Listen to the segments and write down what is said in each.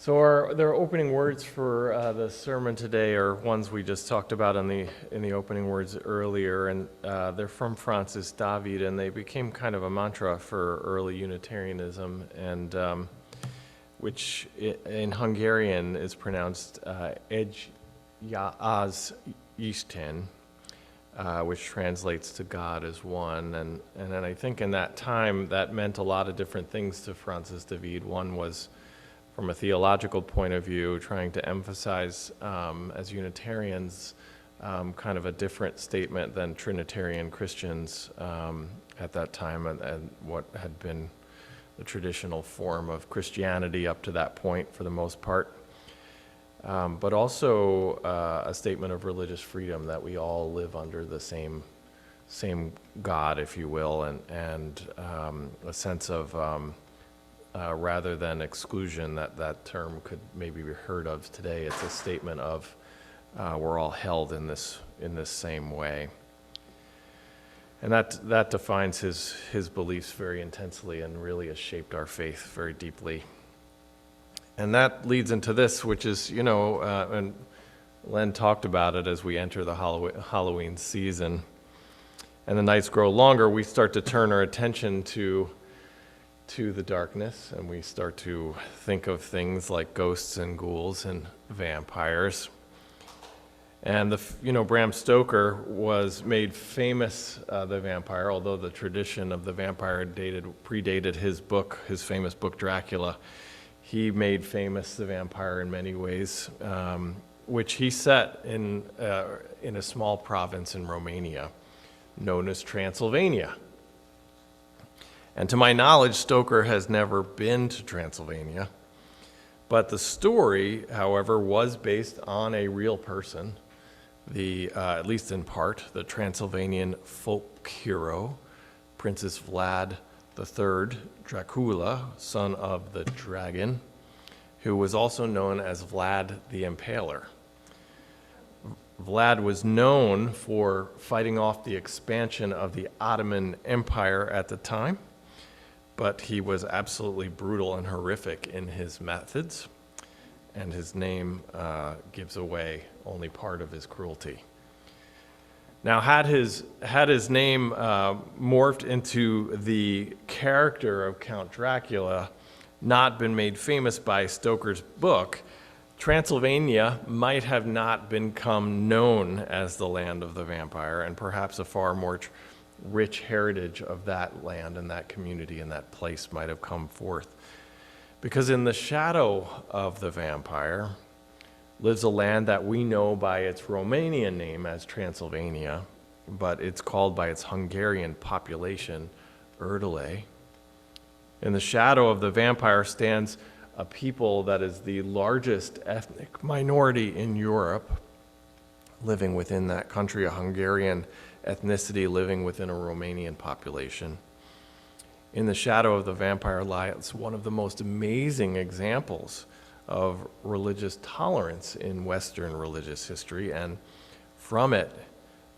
Their opening words for the sermon today are ones we just talked about in the opening words earlier, and they're from Francis David, and they became kind of a mantra for early Unitarianism, and which in Hungarian is pronounced Egy az Isten, which translates to God as one, and then I think in that time that meant a lot of different things to Francis David. One was, from a theological point of view, trying to emphasize as Unitarians kind of a different statement than Trinitarian Christians at that time, and what had been the traditional form of Christianity up to that point for the most part. But also a statement of religious freedom, that we all live under the same God, if you will, and a sense of rather than exclusion, that term could maybe be heard of today. It's a statement of we're all held in this same way, and that defines his beliefs very intensely and really has shaped our faith very deeply. And that leads into this, which is, and Len talked about it as we enter the Halloween season, and the nights grow longer. We start to turn our attention to the darkness, and we start to think of things like ghosts and ghouls and vampires. And Bram Stoker was made famous, the vampire, although the tradition of the vampire predated his famous book Dracula. He made famous the vampire in many ways, which he set in a small province in Romania known as Transylvania. And to my knowledge, Stoker has never been to Transylvania. But the story, however, was based on a real person, at least in part, the Transylvanian folk hero, Princess Vlad III, Dracula, son of the dragon, who was also known as Vlad the Impaler. Vlad was known for fighting off the expansion of the Ottoman Empire at the time, but he was absolutely brutal and horrific in his methods, and his name gives away only part of his cruelty. Now, had his name morphed into the character of Count Dracula, not been made famous by Stoker's book, Transylvania might have not become known as the land of the vampire, and perhaps a far more rich heritage of that land and that community and that place might have come forth. Because in the shadow of the vampire lives a land that we know by its Romanian name as Transylvania, but it's called by its Hungarian population Erdele. In the shadow of the vampire stands a people that is the largest ethnic minority in Europe, living within that country, a Hungarian ethnicity living within a Romanian population. In the shadow of the vampire lies one of the most amazing examples of religious tolerance in Western religious history, and from it,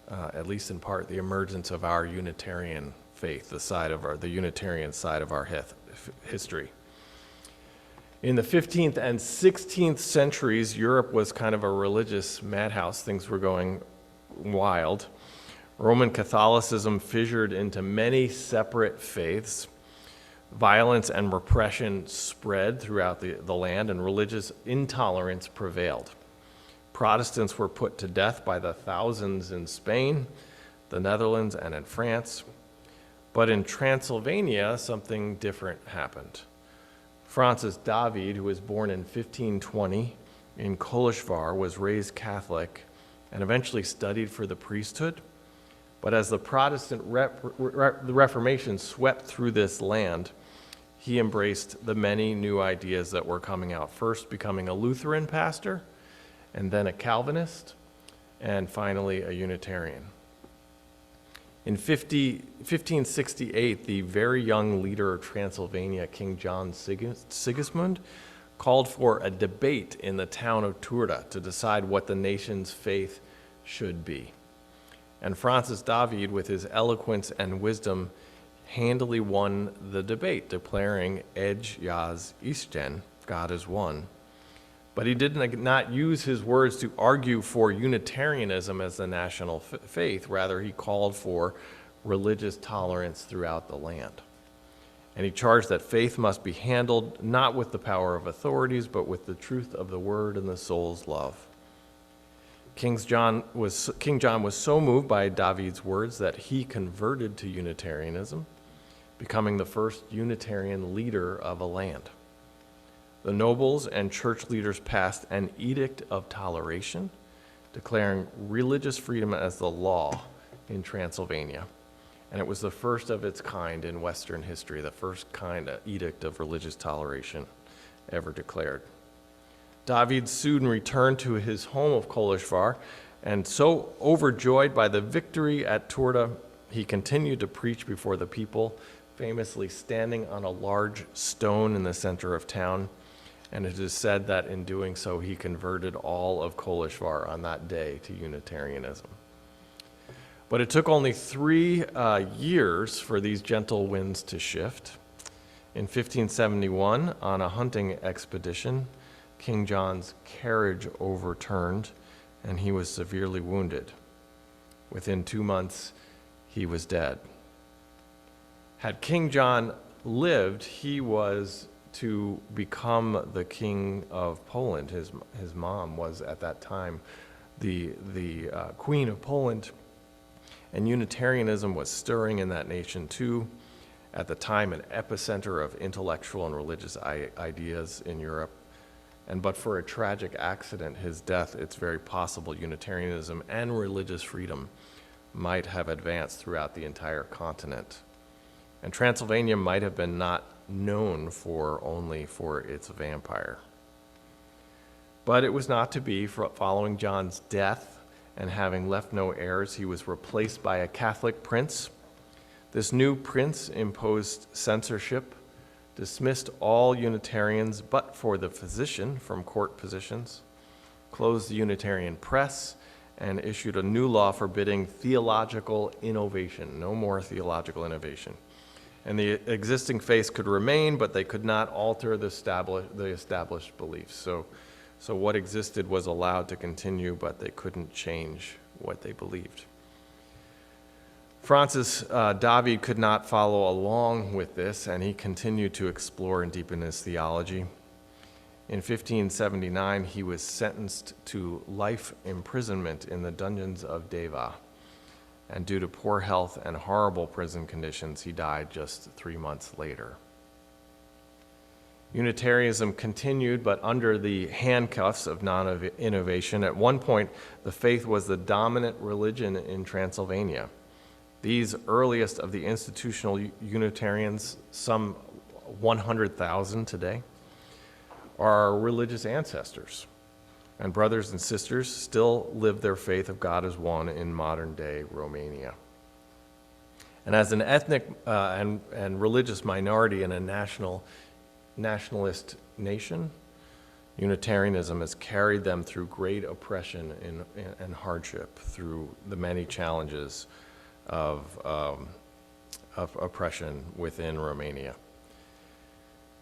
at least in part, the emergence of our Unitarian faith, the Unitarian side of our history. In the 15th and 16th centuries, Europe was kind of a religious madhouse. Things were going wild. Roman Catholicism fissured into many separate faiths. Violence and repression spread throughout the land, and religious intolerance prevailed. Protestants were put to death by the thousands in Spain, the Netherlands, and in France. But in Transylvania, something different happened. Francis David, who was born in 1520 in Kolozsvár, was raised Catholic and eventually studied for the priesthood. But as the Protestant the Reformation swept through this land, he embraced the many new ideas that were coming out, first becoming a Lutheran pastor, and then a Calvinist, and finally a Unitarian. In 1568, the very young leader of Transylvania, King John Sigismund, called for a debate in the town of Turda to decide what the nation's faith should be. And Francis David, with his eloquence and wisdom, handily won the debate, declaring Egy az Isten, God is one. But he did not use his words to argue for Unitarianism as the national faith. Rather, he called for religious tolerance throughout the land. And he charged that faith must be handled not with the power of authorities, but with the truth of the word and the soul's love. King John was so moved by David's words that he converted to Unitarianism, becoming the first Unitarian leader of a land. The nobles and church leaders passed an edict of toleration, declaring religious freedom as the law in Transylvania. And it was the first of its kind in Western history, the first kind of edict of religious toleration ever declared. David soon returned to his home of Kolishvar, and so overjoyed by the victory at Turda, he continued to preach before the people, famously standing on a large stone in the center of town. And it is said that in doing so, he converted all of Kolishvar on that day to Unitarianism. But it took only 3 years for these gentle winds to shift. In 1571, on a hunting expedition, King John's carriage overturned, and he was severely wounded. Within 2 months, he was dead. Had King John lived, he was to become the king of Poland. His mom was at that time the queen of Poland, and Unitarianism was stirring in that nation too. At the time, an epicenter of intellectual and religious ideas in Europe. But for a tragic accident, his death, it's very possible Unitarianism and religious freedom might have advanced throughout the entire continent. And Transylvania might have been not known only for its vampire. But it was not to be. Following John's death and having left no heirs, he was replaced by a Catholic prince. This new prince imposed censorship, dismissed all Unitarians but for the physician from court positions, closed the Unitarian press, and issued a new law forbidding theological innovation. No more theological innovation. And the existing faiths could remain, but they could not alter the established beliefs. So what existed was allowed to continue, but they couldn't change what they believed. Francis David could not follow along with this, and he continued to explore and deepen his theology. In 1579, he was sentenced to life imprisonment in the dungeons of Deva. And due to poor health and horrible prison conditions, he died just 3 months later. Unitarianism continued, but under the handcuffs of non-innovation. At one point, the faith was the dominant religion in Transylvania. These earliest of the institutional Unitarians, some 100,000 today, are our religious ancestors. And brothers and sisters still live their faith of God as one in modern-day Romania. And as an ethnic and religious minority in a nationalist nation, Unitarianism has carried them through great oppression and hardship, through the many challenges of oppression within Romania.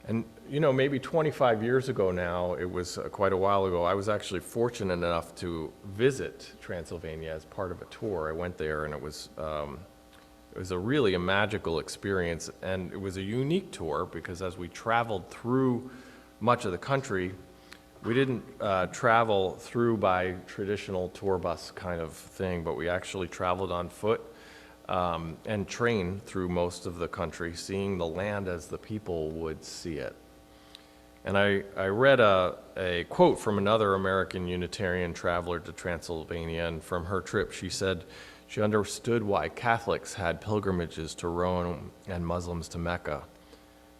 And, maybe 25 years ago now, it was quite a while ago, I was actually fortunate enough to visit Transylvania as part of a tour. I went there, and it was a really magical experience, and it was a unique tour because as we traveled through much of the country, we didn't travel through by traditional tour bus kind of thing, but we actually traveled on foot and train through most of the country, seeing the land as the people would see it. And I read a quote from another American Unitarian traveler to Transylvania, and from her trip she said she understood why Catholics had pilgrimages to Rome and Muslims to Mecca.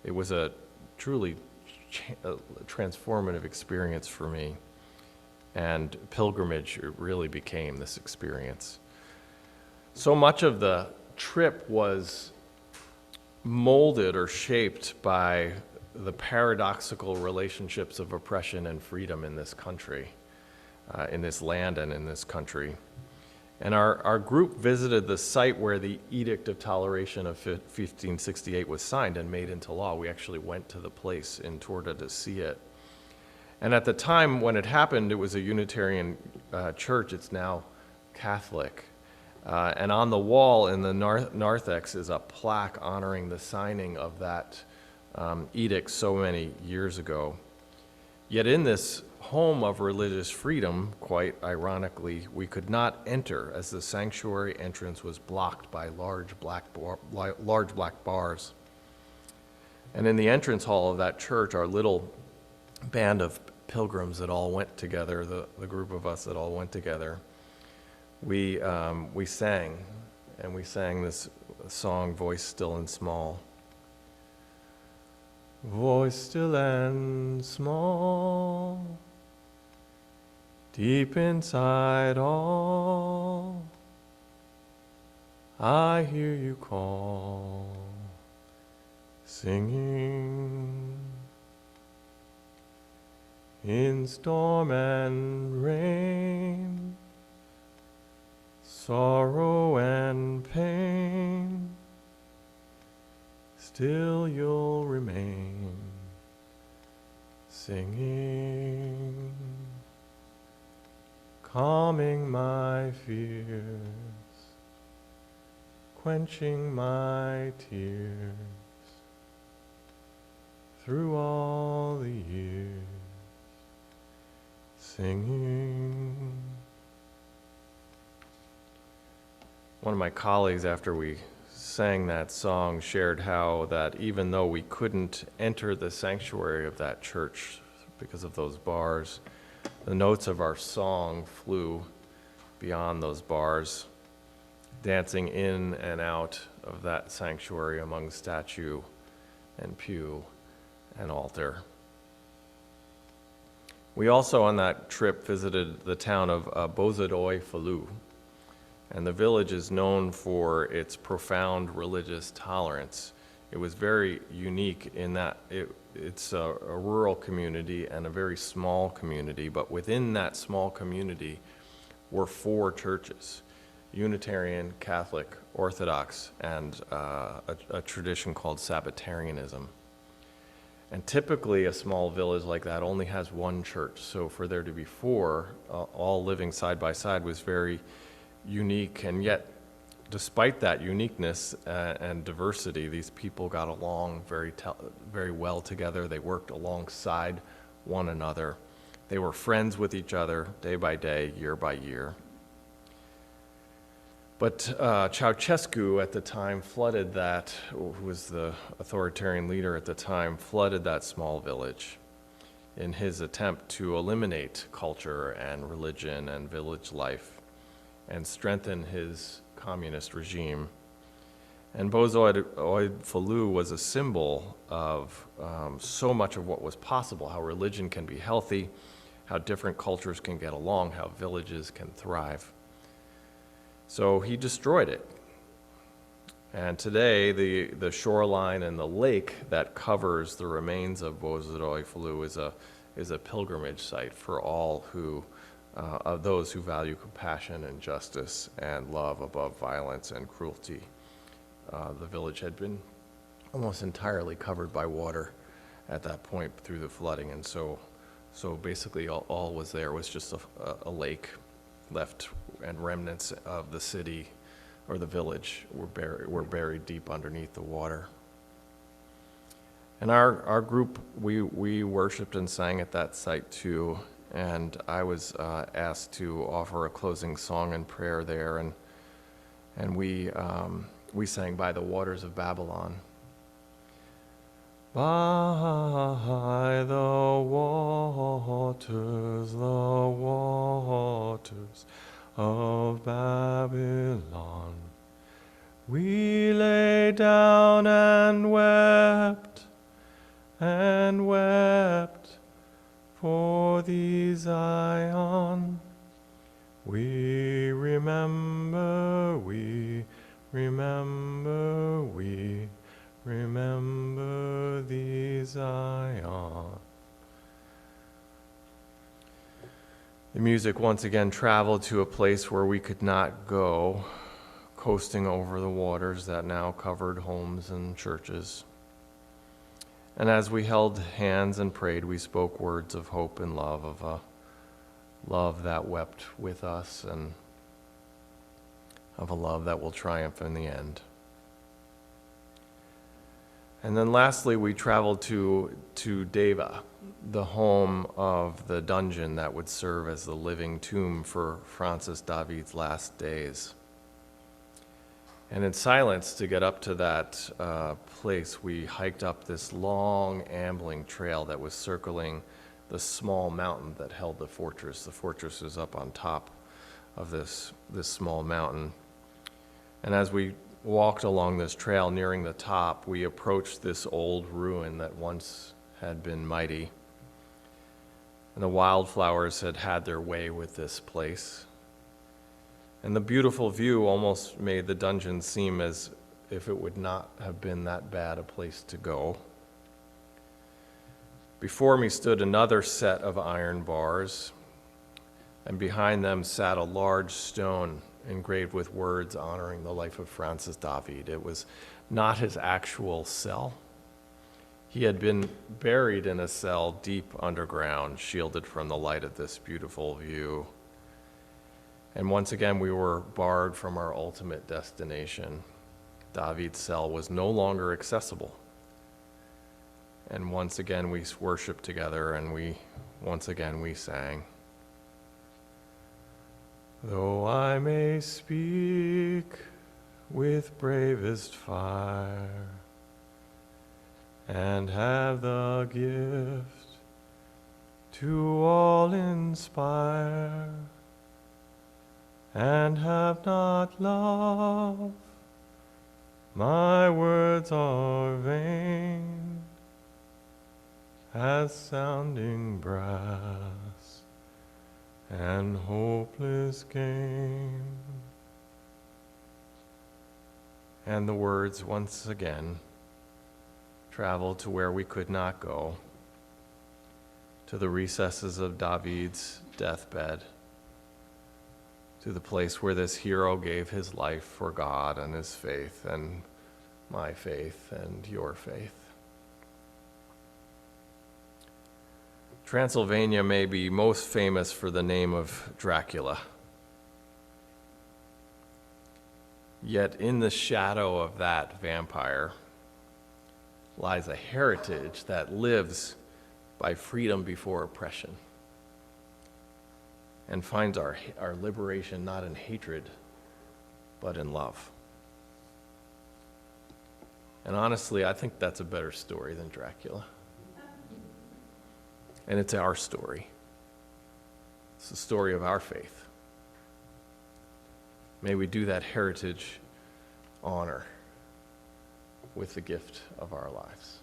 It was a truly transformative experience for me, and pilgrimage really became this experience. So much of the trip was molded or shaped by the paradoxical relationships of oppression and freedom in this country, in this land and in this country. And our group visited the site where the Edict of Toleration of 1568 was signed and made into law. We actually went to the place in Turda to see it. And at the time when it happened, it was a Unitarian church. It's now Catholic. And on the wall in the narthex is a plaque honoring the signing of that edict so many years ago. Yet in this home of religious freedom, quite ironically, we could not enter as the sanctuary entrance was blocked by large black bars. And in the entrance hall of that church, our little band of pilgrims that all went together, the group of us that all went together, we sang, and we sang this song, Voice Still and Small. Voice still and small, deep inside all, I hear you call, singing. In storm and rain, sorrow and pain, still you'll remain, singing, calming my fears, quenching my tears, through all the years, singing. One of my colleagues, after we sang that song, shared how that even though we couldn't enter the sanctuary of that church because of those bars, the notes of our song flew beyond those bars, dancing in and out of that sanctuary among statue and pew and altar. We also on that trip visited the town of Bozadoi Falu, and the village is known for its profound religious tolerance. It was very unique in that it's a rural community and a very small community, but within that small community were 4 churches: Unitarian, Catholic, Orthodox, and a tradition called Sabbatarianism. And typically a small village like that only has 1 church, so for there to be 4 all living side by side was very unique. And yet, despite that uniqueness and diversity, these people got along very well together. They worked alongside one another. They were friends with each other day by day, year by year. But Ceausescu at the time flooded that, who was the authoritarian leader at the time, flooded that small village in his attempt to eliminate culture and religion and village life and strengthen his communist regime. And Bozoi Falu was a symbol of so much of what was possible, how religion can be healthy, how different cultures can get along, how villages can thrive. So he destroyed it. And today, the shoreline and the lake that covers the remains of Bozadoi Falu is a pilgrimage site for all of those who value compassion and justice and love above violence and cruelty. The village had been almost entirely covered by water at that point through the flooding, and so basically all was there was just a lake left, and remnants of the city or the village were buried deep underneath the water. And our group, we worshiped and sang at that site too, and I was asked to offer a closing song and prayer there, and we sang By the Waters of Babylon. By the waters of Babylon, we lay down and wept for thee, Zion. We remember thee, Zion. The music once again traveled to a place where we could not go, coasting over the waters that now covered homes and churches. And as we held hands and prayed, we spoke words of hope and love, of a love that wept with us and of a love that will triumph in the end. And then lastly, we traveled to Deva, the home of the dungeon that would serve as the living tomb for Francis David's last days. And in silence, to get up to that place, we hiked up this long, ambling trail that was circling the small mountain that held the fortress. The fortress is up on top of this small mountain. And as we walked along this trail, nearing the top, we approached this old ruin that once had been mighty. And the wildflowers had had their way with this place. And the beautiful view almost made the dungeon seem as if it would not have been that bad a place to go. Before me stood another set of iron bars, and behind them sat a large stone engraved with words honoring the life of Francis David. It was not his actual cell. He had been buried in a cell deep underground, shielded from the light of this beautiful view. And once again, we were barred from our ultimate destination. David's cell was no longer accessible. And once again, we worshiped together, and once again we sang. Though I may speak with bravest fire, and have the gift to all inspire, and have not love, my words are vain as sounding brass and hopeless gain. And the words once again traveled to where we could not go, to the recesses of David's deathbed, to the place where this hero gave his life for God and his faith and my faith and your faith. Transylvania may be most famous for the name of Dracula. Yet in the shadow of that vampire lies a heritage that lives by freedom before oppression and finds our liberation not in hatred, but in love. And honestly, I think that's a better story than Dracula. And it's our story. It's the story of our faith. May we do that heritage honor with the gift of our lives.